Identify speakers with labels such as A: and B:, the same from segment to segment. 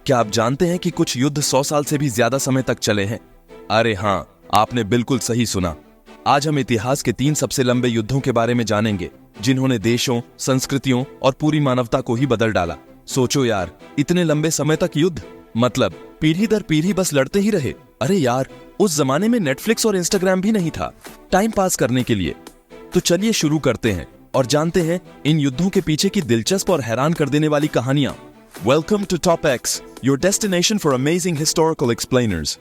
A: क्या आप जानते हैं कि कुछ युद्ध 100 साल से भी ज्यादा समय तक चले हैं? अरे हाँ, आपने बिल्कुल सही सुना। आज हम इतिहास के 3 सबसे लंबे युद्धों के बारे में जानेंगे, जिन्होंने देशों, संस्कृतियों और पूरी मानवता को ही बदल डाला। सोचो यार, इतने लंबे समय तक युद्ध, मतलब पीढ़ी दर पीढ़ी बस लड़ते ही रहे। अरे यार, उस जमाने में नेटफ्लिक्स और इंस्टाग्राम भी नहीं था टाइम पास करने के लिए। तो चलिए शुरू करते हैं और जानते हैं इन युद्धों के पीछे की दिलचस्प और हैरान कर देने वाली कहानियां। Welcome to top X, your destination for amazing historical explainers.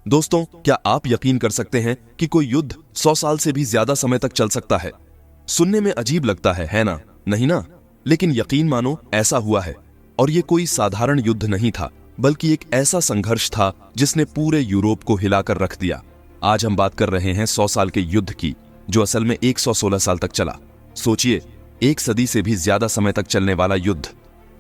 A: दोस्तों, क्या आप यकीन कर सकते हैं कि कोई युद्ध 100 साल से भी ज्यादा समय तक चल सकता है? सुनने में अजीब लगता है ना? नहीं ना? लेकिन यकीन मानो, ऐसा हुआ है। और ये कोई साधारण युद्ध नहीं था, बल्कि एक ऐसा संघर्ष था जिसने पूरे यूरोप को हिलाकर रख दिया। आज हम बात कर रहे हैं 100 साल के युद्ध की, जो असल में 116 साल तक चला। सोचिए, 1 सदी से भी ज्यादा समय तक चलने वाला युद्ध।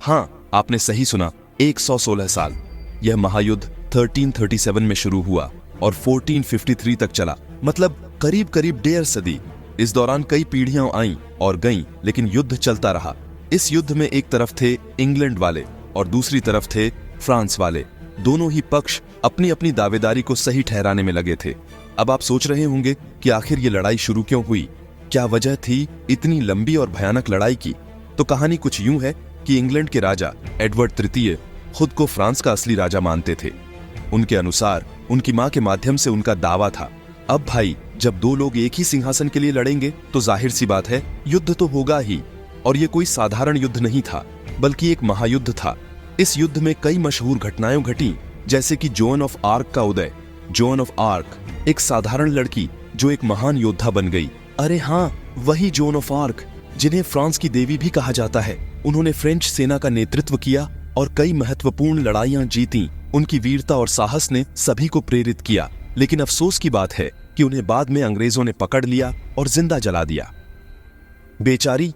A: हाँ, आपने सही सुना, 116 साल। यह महायुद्ध 1337 में शुरू हुआ और 1453 तक चला, मतलब करीब करीब 1.5 सदी। इस दौरान कई पीढ़ियां आईं और गईं, लेकिन युद्ध चलता रहा। इस युद्ध में एक तरफ थे इंग्लैंड वाले और दूसरी तरफ थे फ्रांस वाले। दोनों ही पक्ष अपनी अपनी दावेदारी को सही ठहराने में लगे थे। अब आप सोच रहे होंगे कि आखिर ये लड़ाई शुरू क्यों हुई? क्या वजह थी इतनी लंबी और भयानक लड़ाई की? तो कहानी कुछ यूं है कि इंग्लैंड के राजा एडवर्ड तृतीय खुद को फ्रांस का असली राजा मानते थे। उनके अनुसार उनकी मां के माध्यम से उनका दावा था, अब भाई, जब 2 लोग एक ही सिंहासन के लिए लड़ेंगे तो जाहिर सी बात है, युद्ध तो होगा ही। और ये कोई साधारण युद्ध नहीं था, बल्कि एक महायुद्ध था। इस युद्ध में कई मशहूर घटनाएं घटी, जैसे कि जोन ऑफ आर्क का उदय। जोन ऑफ आर्क, एक साधारण लड़की जो एक महान योद्धा बन गई। अरे हाँ, वही जोन ऑफ आर्क जिन्हें फ्रांस की देवी भी कहा जाता है। उन्होंने फ्रेंच सेना का नेतृत्व किया और कई महत्वपूर्ण लड़ाइयां जीती। उनकी वीरता और साहस ने सभी को प्रेरित किया, लेकिन अफसोस की बात है कि उन्हें बाद में अंग्रेजों ने पकड़ लिया और जिंदा जला दिया। बेचारी,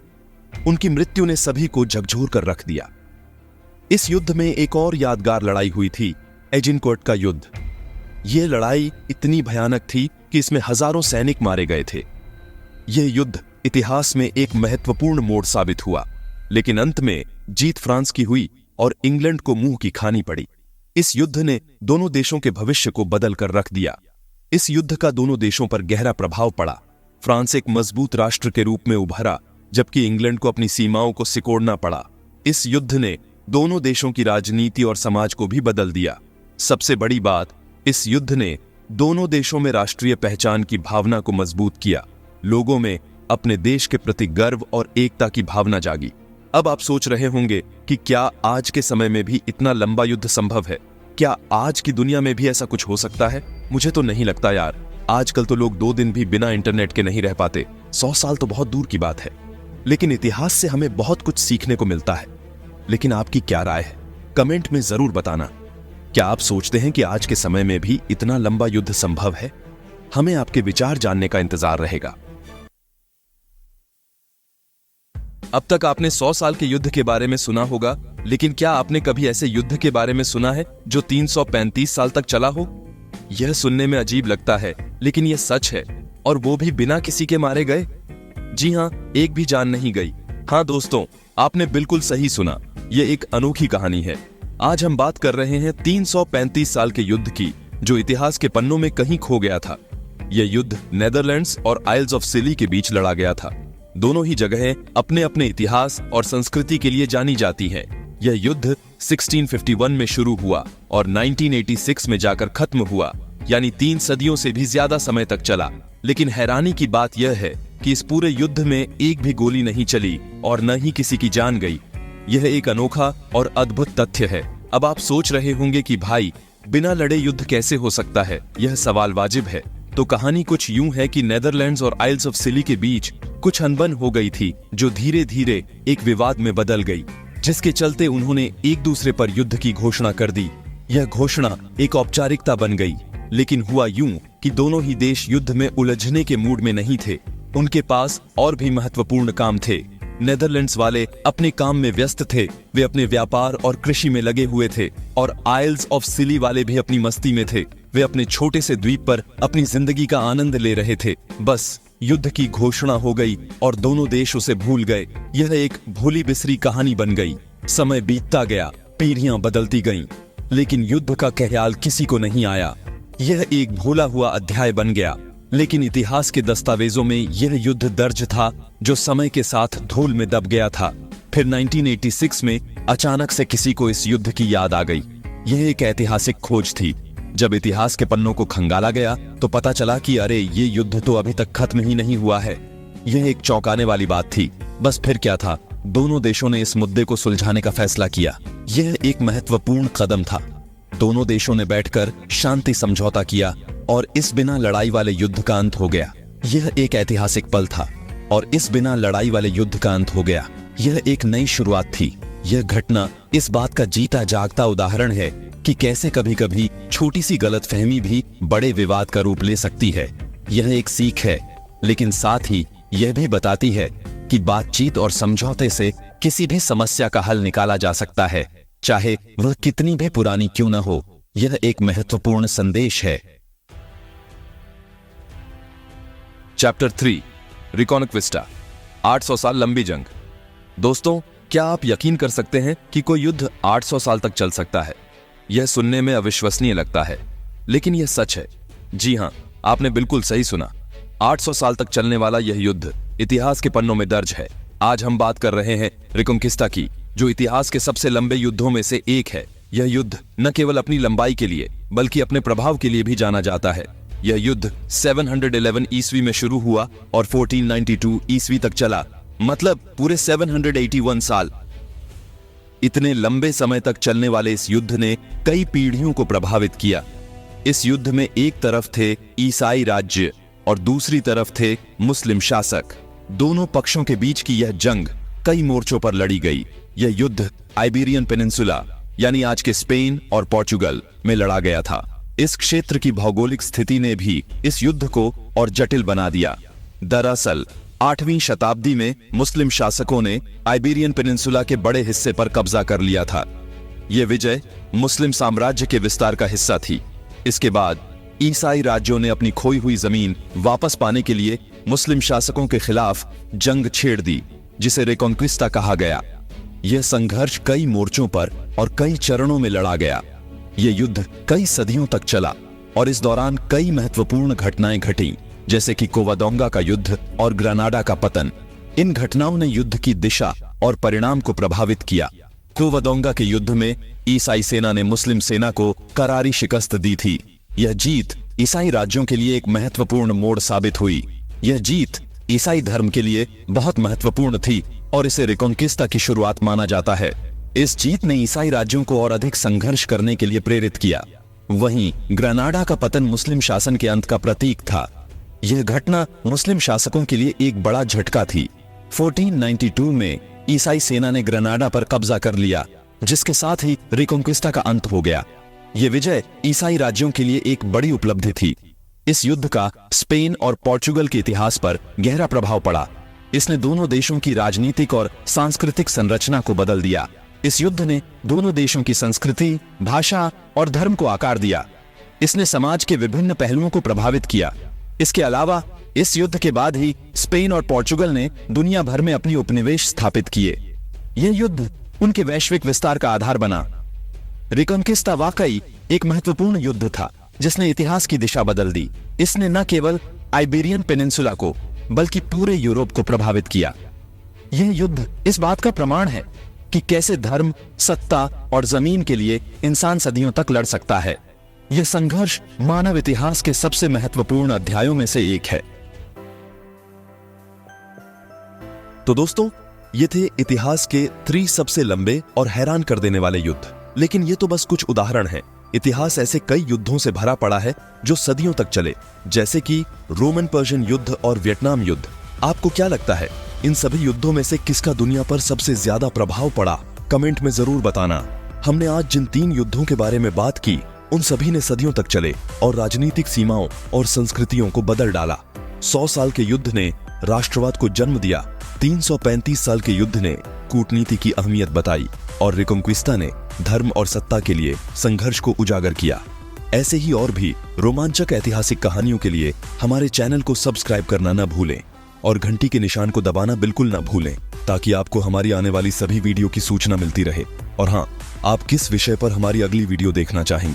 A: उनकी मृत्यु ने सभी को झकझोर कर रख दिया। इस युद्ध में एक और यादगार लड़ाई हुई थी, एजिनकोर्ट का युद्ध। यह लड़ाई इतनी भयानक थी कि इसमें हजारों सैनिक मारे गए थे। यह युद्ध इतिहास में एक महत्वपूर्ण मोड़ साबित हुआ, लेकिन अंत में जीत फ्रांस की हुई और इंग्लैंड को मुंह की खानी पड़ी। इस युद्ध ने दोनों देशों के भविष्य को बदल कर रख दिया। इस युद्ध का दोनों देशों पर गहरा प्रभाव पड़ा। फ्रांस एक मजबूत राष्ट्र के रूप में उभरा, जबकि इंग्लैंड को अपनी सीमाओं को सिकोड़ना पड़ा। इस युद्ध ने दोनों देशों की राजनीति और समाज को भी बदल दिया। सबसे बड़ी बात, इस युद्ध ने दोनों देशों में राष्ट्रीय पहचान की भावना को मजबूत किया। लोगों में अपने देश के प्रति गर्व और एकता की भावना जागी। अब आप सोच रहे होंगे कि क्या आज के समय में भी इतना लंबा युद्ध संभव है? क्या आज की दुनिया में भी ऐसा कुछ हो सकता है? मुझे तो नहीं लगता यार। आजकल तो लोग 2 दिन भी बिना इंटरनेट के नहीं रह पाते। 100 साल तो बहुत दूर की बात है। लेकिन इतिहास से हमें बहुत कुछ सीखने को मिलता है। लेकिन आपकी क्या राय है? कमेंट में जरूर बताना। क्या आप सोचते हैं कि आज के समय में भी इतना लंबा युद्ध संभव है? हमें आपके विचार जानने का इंतजार रहेगा। अब तक आपने 100 साल के युद्ध के बारे में सुना होगा, लेकिन क्या आपने कभी ऐसे युद्ध के बारे में सुना है जो 335 साल तक चला हो? यह सुनने में अजीब लगता है, लेकिन यह सच है, और वो भी बिना किसी के मारे गए। जी हाँ, एक भी जान नहीं गई। हाँ दोस्तों, आपने बिल्कुल सही सुना, यह एक अनोखी कहानी है। आज हम बात कर रहे हैं 335 साल के युद्ध की, जो इतिहास के पन्नों में कहीं खो गया था। यह युद्ध नेदरलैंड्स और आइल्स ऑफ सिली के बीच लड़ा गया था। दोनों ही जगहें अपने अपने इतिहास और संस्कृति के लिए जानी जाती हैं। यह युद्ध 1651 में शुरू हुआ और 1986 में जाकर खत्म हुआ, यानी 3 सदियों से भी ज्यादा समय तक चला। लेकिन हैरानी की बात यह है कि इस पूरे युद्ध में एक भी गोली नहीं चली और न ही किसी की जान गई। यह एक अनोखा और अद्भुत तथ्य है। अब आप सोच रहे होंगे कि भाई, बिना लड़े युद्ध कैसे हो सकता है? यह सवाल वाजिब है। तो कहानी कुछ यूं है कि नेदरलैंड्स और आइल्स ऑफ सिली के बीच कुछ अनबन हो गई थी, जो धीरे धीरे एक विवाद में बदल गई, जिसके चलते उन्होंने एक दूसरे पर युद्ध की घोषणा कर दी। यह घोषणा एक औपचारिकता बन गई, लेकिन हुआ यूं कि दोनों ही देश युद्ध में उलझने के मूड में नहीं थे। उनके पास और भी महत्वपूर्ण काम थे। नेदरलैंड्स वाले अपने काम में व्यस्त थे, वे अपने व्यापार और कृषि में लगे हुए थे, और आइल्स ऑफ सिली वाले भी अपनी मस्ती में थे। वे अपने छोटे से द्वीप पर अपनी जिंदगी का आनंद ले रहे थे। बस युद्ध की घोषणा हो गई और दोनों देश उसे भूल गए। यह एक भूली बिसरी कहानी बन गई।
B: समय बीतता गया, पीढ़ियां बदलती गईं, लेकिन युद्ध का ख्याल किसी को नहीं आया। यह एक भूला हुआ अध्याय बन गया, लेकिन इतिहास के दस्तावेजों में यह युद्ध दर्ज था जो समय के साथ धूल में दब गया था। फिर 1986 में अचानक से किसी को इस युद्ध की याद आ गई। यह एक ऐतिहासिक खोज थी। जब इतिहास के पन्नों को खंगाला गया तो पता चला कि अरे, ये युद्ध तो अभी तक खत्म ही नहीं हुआ है। यह एक चौंकाने वाली बात थी। बस फिर क्या था, दोनों देशों ने इस मुद्दे को सुलझाने का फैसला किया। यह एक महत्वपूर्ण कदम था। दोनों देशों ने बैठकर शांति समझौता किया और इस बिना लड़ाई वाले युद्ध का अंत हो गया। यह एक ऐतिहासिक पल था और इस बिना लड़ाई वाले युद्ध का अंत हो गया। यह एक नई शुरुआत थी। यह घटना इस बात का जीता जागता उदाहरण है कि कैसे कभी-कभी छोटी सी गलतफहमी भी बड़े विवाद का रूप ले सकती है। यह एक सीख है, लेकिन साथ ही यह भी बताती है कि बातचीत और समझौते से किसी भी समस्या का हल निकाला जा सकता है, चाहे वह कितनी भी पुरानी क्यों न हो। यह एक महत्वपूर्ण संदेश है।
A: चैप्टर 3 रिकॉन्क्विस्टा, 800 साल लंबी जंग। दोस्तों, क्या आप यकीन कर सकते हैं कि कोई युद्ध 800 साल तक चल सकता है? यह सुनने में अविश्वसनीय लगता है, लेकिन यह सच है। जी हां, आपने बिल्कुल सही सुना। 800 साल तक चलने वाला यह युद्ध इतिहास के पन्नों में दर्ज है। आज हम बात कर रहे हैं रिकॉन्क्विस्टा की, जो इतिहास के सबसे लंबे युद्धों में से एक है। यह युद्ध न केवल अपनी लंबाई के लिए बल्कि अपने प्रभाव के लिए भी जाना जाता है। यह युद्ध 711 ईस्वी में शुरू हुआ और 1492 ईस्वी तक चला, मतलब पूरे 781 साल। इतने लंबे समय तक चलने वाले इस युद्ध ने कई पीढ़ियों को प्रभावित किया। इस युद्ध में एक तरफ थे ईसाई राज्य और दूसरी तरफ थे मुस्लिम शासक। दोनों पक्षों के बीच की यह जंग कई मोर्चों पर लड़ी गई। यह युद्ध आइबेरियन पेनिनसुला यानी आज के स्पेन और पोर्चुगल में लड़ा गया था। इस क्षेत्र की भौगोलिक स्थिति ने भी इस युद्ध को और जटिल बना दिया। दरअसल 8वीं शताब्दी में मुस्लिम शासकों ने आइबेरियन पेनिनसुला के बड़े हिस्से पर कब्जा कर लिया था। यह विजय मुस्लिम साम्राज्य के विस्तार का हिस्सा थी। इसके बाद ईसाई राज्यों ने अपनी खोई हुई जमीन वापस पाने के लिए मुस्लिम शासकों के खिलाफ जंग छेड़ दी, जिसे रिकॉन्क्विस्टा कहा गया। यह संघर्ष कई मोर्चों पर और कई चरणों में लड़ा गया। यह युद्ध कई सदियों तक चला और इस दौरान कई महत्वपूर्ण घटनाएं घटीं, जैसे कि कोवाडोंगा का युद्ध और ग्रेनाडा का पतन। इन घटनाओं ने युद्ध की दिशा और परिणाम को प्रभावित किया। कोवाडोंगा के युद्ध में ईसाई सेना ने मुस्लिम सेना को करारी शिकस्त दी थी। यह जीत ईसाई राज्यों के लिए एक महत्वपूर्ण मोड़ साबित हुई। यह जीत ईसाई धर्म के लिए बहुत महत्वपूर्ण थी और इसे रिकॉन्क्विस्टा की शुरुआत माना जाता है। इस जीत ने ईसाई राज्यों को और अधिक संघर्ष करने के लिए प्रेरित किया। वहीं ग्रेनाडा का पतन मुस्लिम शासन के अंत का प्रतीक था। यह घटना मुस्लिम शासकों के लिए एक बड़ा झटका थी। 1492 में ईसाई सेना ने ग्रेनाडा पर कब्जा कर लिया, जिसके साथ ही रिकॉन्क्विस्टा का अंत हो गया। यह विजय ईसाई राज्यों के लिए एक बड़ी उपलब्धि थी। इस युद्ध का स्पेन और पोर्चुगल के इतिहास पर गहरा प्रभाव पड़ा। इसने दोनों देशों की राजनीतिक और सांस्कृतिक संरचना को बदल दिया। इस युद्ध ने दोनों देशों की संस्कृति, भाषा और धर्म को आकार दिया। इसने समाज के विभिन्न पहलुओं को प्रभावित किया। इसके अलावा इस युद्ध के बाद ही स्पेन और पोर्चुगल ने दुनिया भर में अपनी उपनिवेश स्थापित किए। यह युद्ध उनके वैश्विक विस्तार का आधार बना। रिकॉन्क्विस्टा वाकई एक महत्वपूर्ण युद्ध था, जिसने इतिहास की दिशा बदल दी। इसने न केवल आइबेरियन पेनिनसुला को बल्कि पूरे यूरोप को प्रभावित किया। यह युद्ध इस बात का प्रमाण है कि कैसे धर्म, सत्ता और जमीन के लिए इंसान सदियों तक लड़ सकता है। यह संघर्ष मानव इतिहास के सबसे महत्वपूर्ण अध्यायों में से एक है। तो दोस्तों, ये थे इतिहास के 3 सबसे लंबे और हैरान कर देने वाले युद्ध। लेकिन ये तो बस कुछ उदाहरण हैं। इतिहास ऐसे कई युद्धों से भरा पड़ा है जो सदियों तक चले, जैसे कि रोमन पर्शियन युद्ध और वियतनाम युद्ध। आपको क्या लगता है, इन सभी युद्धों में से किसका दुनिया पर सबसे ज्यादा प्रभाव पड़ा? कमेंट में जरूर बताना। हमने आज जिन 3 युद्धों के बारे में बात की, उन सभी ने सदियों तक चले और राजनीतिक सीमाओं और संस्कृतियों को बदल डाला। 100 साल के युद्ध ने राष्ट्रवाद को जन्म दिया। 335 साल के युद्ध ने कूटनीति की अहमियत बताई और रिकॉन्क्विस्टा ने धर्म और सत्ता के लिए संघर्ष को उजागर किया। ऐसे ही और भी रोमांचक ऐतिहासिक कहानियों के लिए हमारे चैनल को सब्सक्राइब करना न भूलें और घंटी के निशान को दबाना बिल्कुल न भूलें।
B: ताकि आपको हमारी आने वाली सभी वीडियो की सूचना मिलती रहे। और हाँ, आप किस विषय पर हमारी अगली वीडियो देखना चाहेंगे